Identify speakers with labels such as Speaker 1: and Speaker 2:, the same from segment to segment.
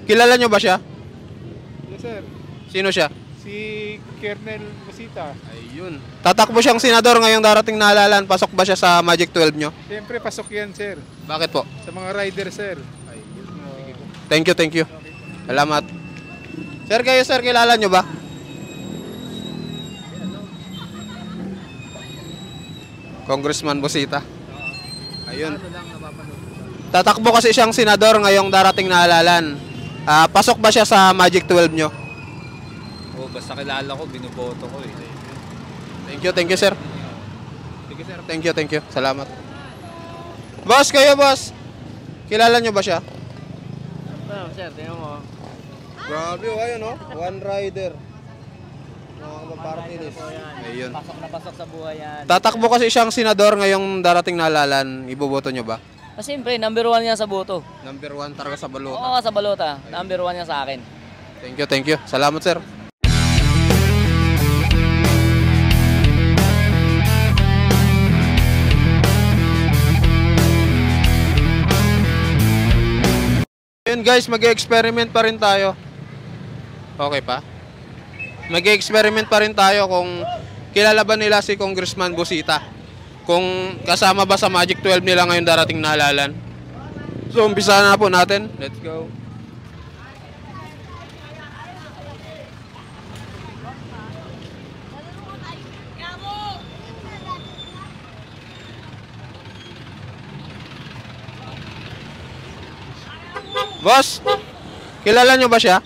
Speaker 1: Kilala nyo ba siya?
Speaker 2: Yes, sir.
Speaker 1: Sino siya?
Speaker 2: Si Kernel Busita.
Speaker 1: Ayun. Tatakbo siyang senador ngayong darating na halalan. Pasok ba siya sa Magic 12 nyo?
Speaker 2: Siyempre, pasok yan, sir.
Speaker 1: Bakit po?
Speaker 2: Sa mga rider, sir.
Speaker 1: Thank you, thank you. Salamat. Sir, kayo sir, kilala nyo ba? Congressman Busita. Ayun. Tatakbo kasi siyang senador ngayong darating na halalan. Pasok ba siya sa Magic 12 nyo?
Speaker 3: Oo, basta kilala ko, binuboto ko eh.
Speaker 1: Thank you sir. Thank you. Salamat. Boss, kayo boss. Kilala nyo ba siya?
Speaker 4: Sir, tingnan mo.
Speaker 1: Grabe, ayun one rider. Party list. Ayun.
Speaker 4: Pasok na pasok sa buhay yan.
Speaker 1: Tatakbo kasi siyang senador ngayong darating na halalan. Iboboto nyo ba?
Speaker 4: Siyempre, number 1 yan sa boto.
Speaker 1: Number 1 talaga sa balota.
Speaker 4: Oo, sa balota. Number 1 yan sa akin.
Speaker 1: Thank you. Salamat sir. Ayun guys, mag-experiment pa rin tayo. Okay pa? Mag-experiment pa rin tayo kung kilala ba nila si Congressman Busita. Kung kasama ba sa Magic 12 nila ngayon darating na halalan. So, umpisa na po natin. Let's go. Boss, kilala nyo ba siya?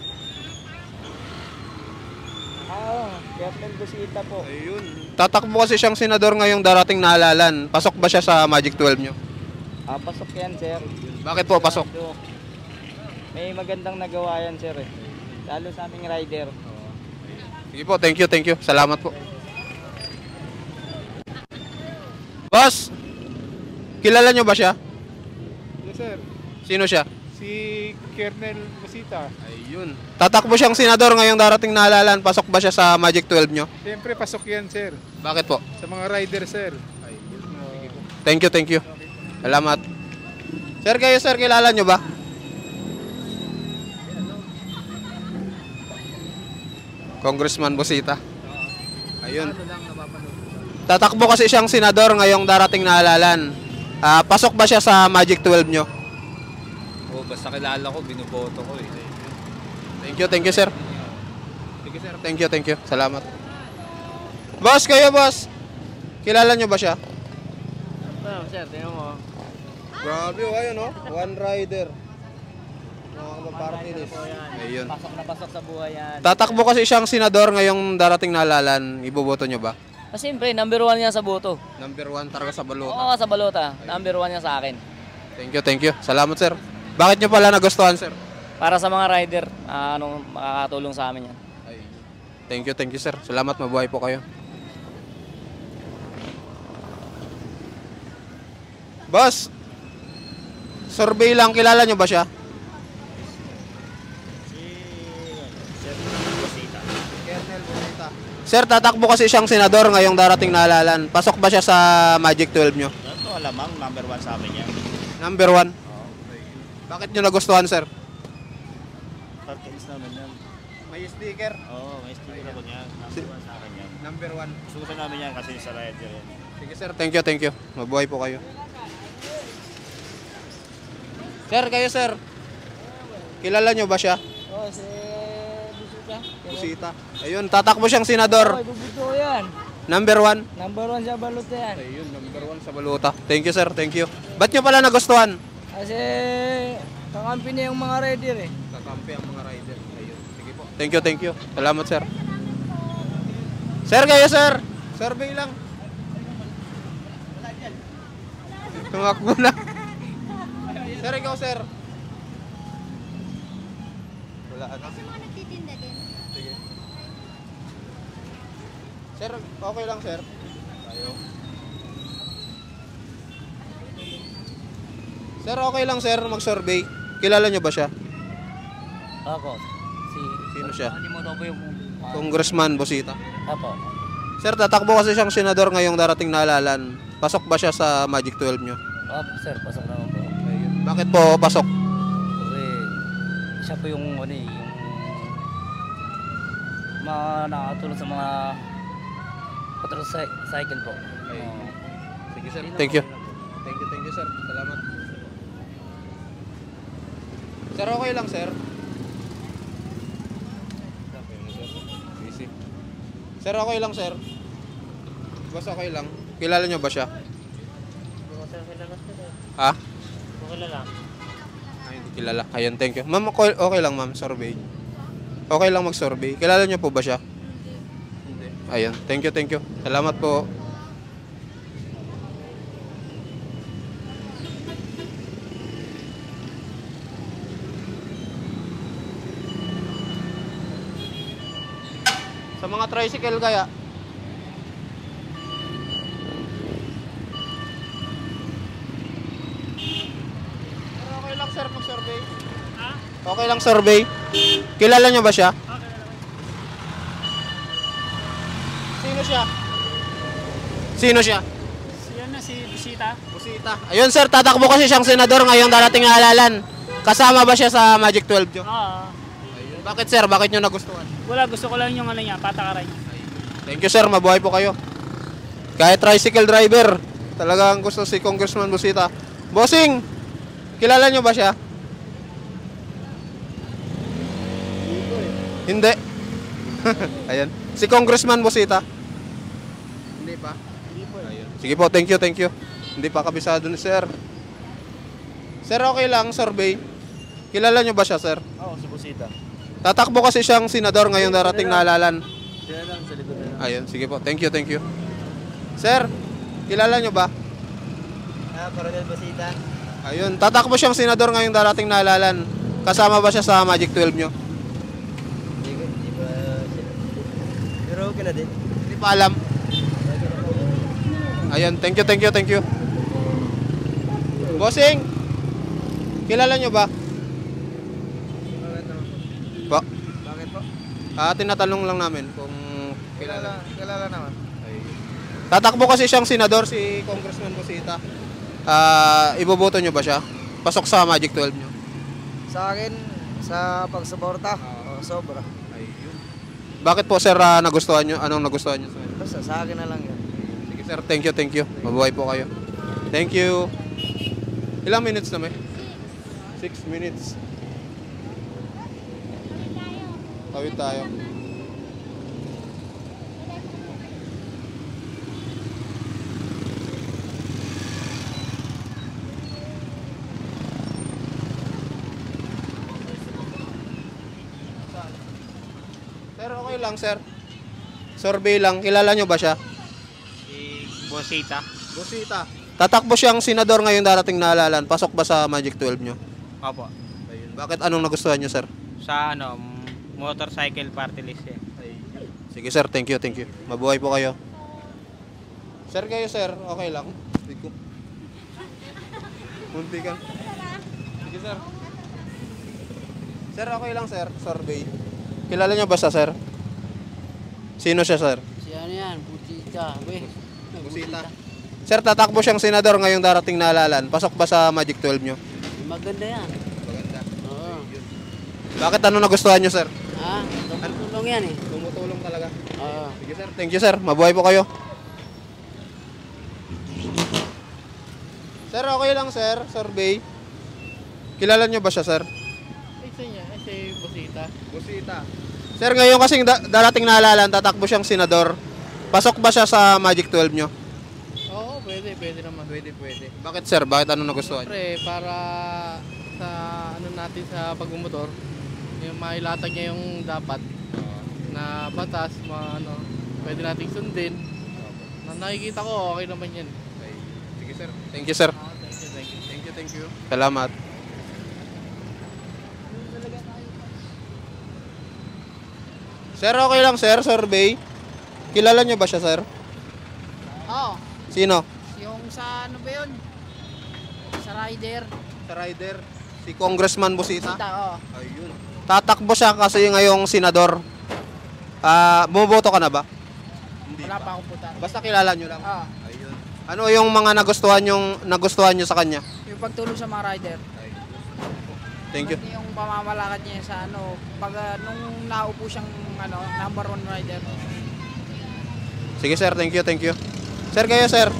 Speaker 4: Kernel Busita po.
Speaker 1: Ayun. Tatakbo kasi siyang senador ngayong darating na halalan. Pasok ba siya sa Magic 12 nyo?
Speaker 4: Pasok yan, sir.
Speaker 1: Bakit po pasok?
Speaker 4: May magandang nagawa yan, sir. Lalo sa aming rider.
Speaker 1: Sige po, thank you. Salamat po. Boss, kilala nyo ba siya?
Speaker 2: Yes, sir.
Speaker 1: Sino siya?
Speaker 2: Si Kernel Busita.
Speaker 1: Ayun. Tatakbo siyang senador ngayong darating na halalan. Pasok ba siya sa Magic 12 nyo?
Speaker 2: Siyempre, pasok yan, sir.
Speaker 1: Bakit po?
Speaker 2: Sa mga rider, sir.
Speaker 1: Thank you. Salamat. Sir, kayo sir, kilala nyo ba? Congressman Busita. Ayun. Tatakbo kasi siyang senador ngayong darating na halalan. Pasok ba siya sa Magic 12 nyo?
Speaker 3: Oo, basta kilala ko, binuboto ko eh.
Speaker 1: Thank you sir. Thank you. Salamat. Boss, kayo boss. Kilala nyo ba siya?
Speaker 4: Sir, tingnan mo.
Speaker 1: Grabe, ayun one rider. Party list. Ayun.
Speaker 4: Pasok na pasok sa buhay yan.
Speaker 1: Tatakbo kasi siyang senador ngayong darating na halalan. Iboboto nyo ba?
Speaker 4: Siyempre, number 1 yan sa boto.
Speaker 1: Number 1 talaga sa balota.
Speaker 4: Oo, sa balota. Number 1 yan sa akin.
Speaker 1: Thank you. Salamat sir. Bakit nyo pala nagustuhan sir?
Speaker 4: Para sa mga rider, makakatulong sa amin yan.
Speaker 1: Thank you sir. Salamat, mabuhay po kayo. Boss, survey lang, kilala nyo ba siya? Kernel Busita. Sir, tatakbo kasi siyang senador ngayong darating na halalan. Pasok ba siya sa Magic 12 nyo?
Speaker 5: Ito alamang, number 1 sa amin yan.
Speaker 1: Number 1? Bakit nyo nagustuhan sir?
Speaker 5: Parkings namin yan.
Speaker 1: May sticker?
Speaker 5: Oo, may sticker ako niyan. Number 1 sa akin yan.
Speaker 1: Number 1.
Speaker 5: Gusto namin yan kasi sa rider yan.
Speaker 1: Sige sir, thank you. Mabuhay po kayo. Sir, kayo sir. Kilala nyo ba siya?
Speaker 4: Oo, si Busita.
Speaker 1: Busita. Ayun, tatakbo siyang senador.
Speaker 4: Bubuto yan.
Speaker 1: Number 1.
Speaker 4: Number 1 sa balota yan.
Speaker 1: Ayun, number 1 sa balota. Thank you sir, thank you. Ba't nyo pala nagustuhan?
Speaker 4: Kasi kakampi niya yung mga rider eh.
Speaker 1: Kakampi ang mga rider. Ayun, sige po. Thank you. Salamat sir. Sir, kayo sir. Survey lang. Tumakbo na. Sir, ikaw sir. Wala ano.
Speaker 6: Kasi mga nagtitinda din.
Speaker 1: Sige. Sir, okay lang sir. Tayo. Sir, okay lang sir mag-survey. Kilala nyo ba siya?
Speaker 4: Ako.
Speaker 1: Sino siya?
Speaker 4: Nakalimutan ko yung...
Speaker 1: Congressman Busita.
Speaker 4: Apo.
Speaker 1: Sir, tatakbo kasi siyang senador ngayong darating na halalan. Pasok ba siya sa Magic 12 nyo?
Speaker 4: Sir, pasok naman po.
Speaker 1: Ayun. Bakit po pasok?
Speaker 4: Kasi siya po yung ano eh, yung mga nakatulong sa mga motorcycle po. Oo.
Speaker 1: Sige sir, thank you. Thank you sir. Salamat. Sir, okay lang sir. Busy. Sir, okay lang sir. Basta okay lang. Kilala nyo ba siya? Ha? Ay, hindi kilala. Ayun, thank you. Ma'am, okay lang ma'am, survey. Okay lang mag-survey. Kilala nyo po ba siya? Hindi. Ayun, thank you. Salamat po. Sa mga tricycle kaya? Pero okay lang sir mag-survey. Ha? Okay lang survey. Kilala nyo ba siya? Sino siya? Sino siya?
Speaker 6: Yan na si Bisita.
Speaker 1: Busita. Ayun sir, tatakbo kasi siyang senador ngayong darating na halalan. Kasama ba siya sa Magic 12 nyo?
Speaker 6: Oo.
Speaker 1: Ayun. Bakit sir? Bakit nyo nagustuhan?
Speaker 6: Wala, gusto ko lang yung ano niya, patakaran niya.
Speaker 1: Thank you sir, mabuhay po kayo. Kahit tricycle driver, talagang gusto si Congressman Busita. Bossing, kilala nyo ba siya? Hindi. Ayan. Si Congressman Busita? Hindi pa. Ayun. Sige po, thank you. Hindi pa kabisado ni sir. Sir, okay lang, survey. Kilala nyo ba siya, sir?
Speaker 5: Oo, si Busita.
Speaker 1: Tatakbo kasi siyang senador ngayong darating na halalan.
Speaker 5: Sila lang, sa likod na lang.
Speaker 1: Ayun, sige po. Thank you. Sir, kilala nyo ba?
Speaker 4: Coronel Busita.
Speaker 1: Ayun, tatakbo siyang senador ngayong darating na halalan. Kasama ba siya sa Magic 12 nyo?
Speaker 4: Hindi ba siya? Pero okay na din.
Speaker 1: Hindi pa alam. Ayun, thank you. Bossing, kilala nyo ba? Po?
Speaker 4: Bakit po?
Speaker 1: Tinatanong lang namin kung kilala.
Speaker 4: Kilala naman.
Speaker 1: Tatakbo kasi siyang senador, si Congressman Busita. Iboboto nyo ba siya? Pasok sa Magic 12 nyo?
Speaker 4: Sa akin, sa pagsuporta, sobra.
Speaker 1: Bakit po sir nagustuhan nyo? Anong nagustuhan nyo?
Speaker 4: Basta sa akin na lang yun.
Speaker 1: Sige sir, thank you. Mabuhay po kayo. Thank you. Ilang minutes na may? 6 minutes. Tawid tayo. Sir, okay lang sir. Survey lang. Kilala nyo ba siya?
Speaker 6: Si Bisita.
Speaker 1: Busita. Tatakbo siyang senador ngayong darating na halalan. Pasok ba sa Magic 12 nyo?
Speaker 6: Opo.
Speaker 1: Bakit anong nagustuhan nyo sir?
Speaker 6: Sa motorcycle party list eh.
Speaker 1: Sige sir, thank you. Mabuhay po kayo. Sir kayo sir, okay lang. Munti ka. Sige sir. Sir, okay lang sir, survey. Kilala niyo ba siya sir? Sino siya sir?
Speaker 7: Si ano yan, Busita.
Speaker 1: Busita. Sir, tatakbo siyang senador ngayong darating na halalan. Pasok ba sa Magic 12 nyo?
Speaker 7: Maganda yan.
Speaker 1: Maganda.
Speaker 7: Oo.
Speaker 1: Bakit ano nagustuhan nyo sir?
Speaker 7: Ha? Tumutulong yan eh.
Speaker 1: Tumutulong talaga.
Speaker 7: Oo.
Speaker 1: Sige sir, thank you sir. Mabuhay po kayo. Sir, okay lang sir, survey. Kilala nyo ba siya sir?
Speaker 7: Isa niya, si Busita.
Speaker 1: Busita. Sir, ngayon kasing darating na halalan, tatakbo siyang senador. Pasok ba siya sa Magic 12 nyo?
Speaker 7: Oo, pwede naman.
Speaker 1: Pwede. Bakit sir? Bakit ano nagustuhan nyo?
Speaker 7: Siyempre, para sa ano natin sa pagmumotor, yung mailatag niya yung dapat na batas, pwede nating sundin. Na nakikita ko, okay naman yan.
Speaker 1: Sige sir. Thank you sir. Thank you. Salamat. Sir, okay lang sir, survey. Kilala nyo ba siya sir?
Speaker 7: Oo,
Speaker 1: Sino?
Speaker 7: yung sa ano ba yun? Sa rider.
Speaker 1: Sa rider. Si Congressman Busita.
Speaker 7: Oo.
Speaker 1: Ayun. Tatakbo siya kasi ngayong senador. Bumoboto ka na ba? Hindi
Speaker 7: Wala pa akong puta.
Speaker 1: Basta kilala nyo lang.
Speaker 7: Ah,
Speaker 1: Ayun. Ano yung mga nagustuhan nyo sa kanya?
Speaker 7: yung pagtulong sa mga rider.
Speaker 1: Thank you.
Speaker 8: Yung pamamalakad niya sa ano, pag nung naupo siyang number 1 rider.
Speaker 1: Sige sir, thank you, thank you. Sir, kayo sir.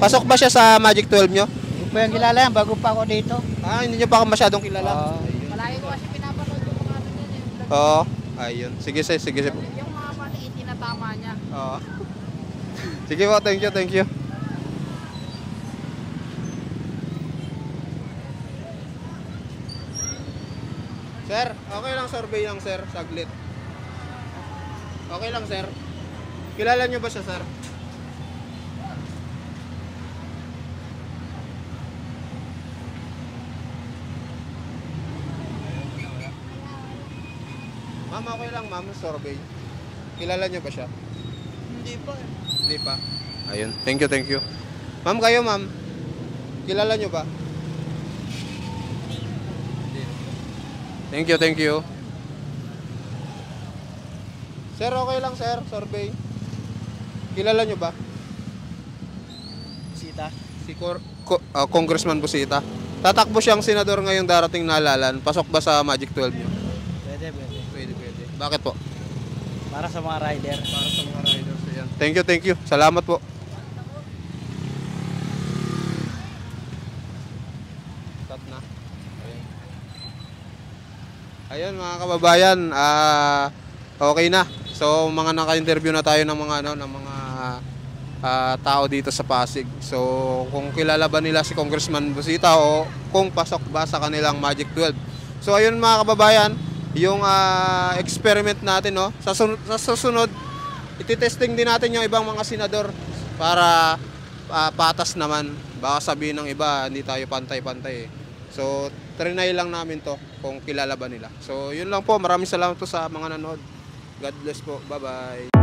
Speaker 1: Pasok ba siya sa Magic 12 nyo?
Speaker 4: Hindi po yung kilala yan, bago pa ako dito.
Speaker 1: Ah, hindi nyo pa masyadong kilala.
Speaker 8: Palagi ko kasi pinapanood yung mga ano niya, yung vlog.
Speaker 1: Oo. Ayun. Sige sir, sige sir.
Speaker 8: Yung mga maliit, tinatama niya.
Speaker 1: Oo. Sige po, thank you, thank you. Sir, okay lang survey lang sir, saglit. Okay lang sir. Kilala nyo ba siya sir? Ma'am, okay lang ma'am, survey. Kilala nyo ba siya?
Speaker 8: Hindi pa eh.
Speaker 1: Hindi pa. Ayun. Thank you, thank you. Ma'am, kayo ma'am. Kilala nyo ba? Thank you, thank you. Sir, okay lang sir, survey. Kilala nyo ba?
Speaker 4: Busita.
Speaker 1: Si Congressman Busita. Tatakbo siyang senador ngayong darating na halalan. Pasok ba sa Magic 12 nyo?
Speaker 4: Pwede, pwede.
Speaker 1: Pwede, pwede. Bakit po?
Speaker 4: Para sa mga rider.
Speaker 1: Para sa mga riders. Ayan. Thank you, thank you. Salamat po. Stop na. Ayan. Ayun mga kababayan, okay na. So mga naka-interview na tayo ng mga tao dito sa Pasig. So kung kilala ba nila si Congressman Busita o kung pasok ba sa kanilang Magic 12. So ayun mga kababayan, yung experiment natin, no. Sa susunod, ititesting din natin yung ibang mga senador para patas naman. Baka sabihin ng iba, hindi tayo pantay-pantay eh. So trinay lang namin to kung kilala ba nila. So yun lang po, maraming salamat po sa mga nanood. God bless po. Bye-bye.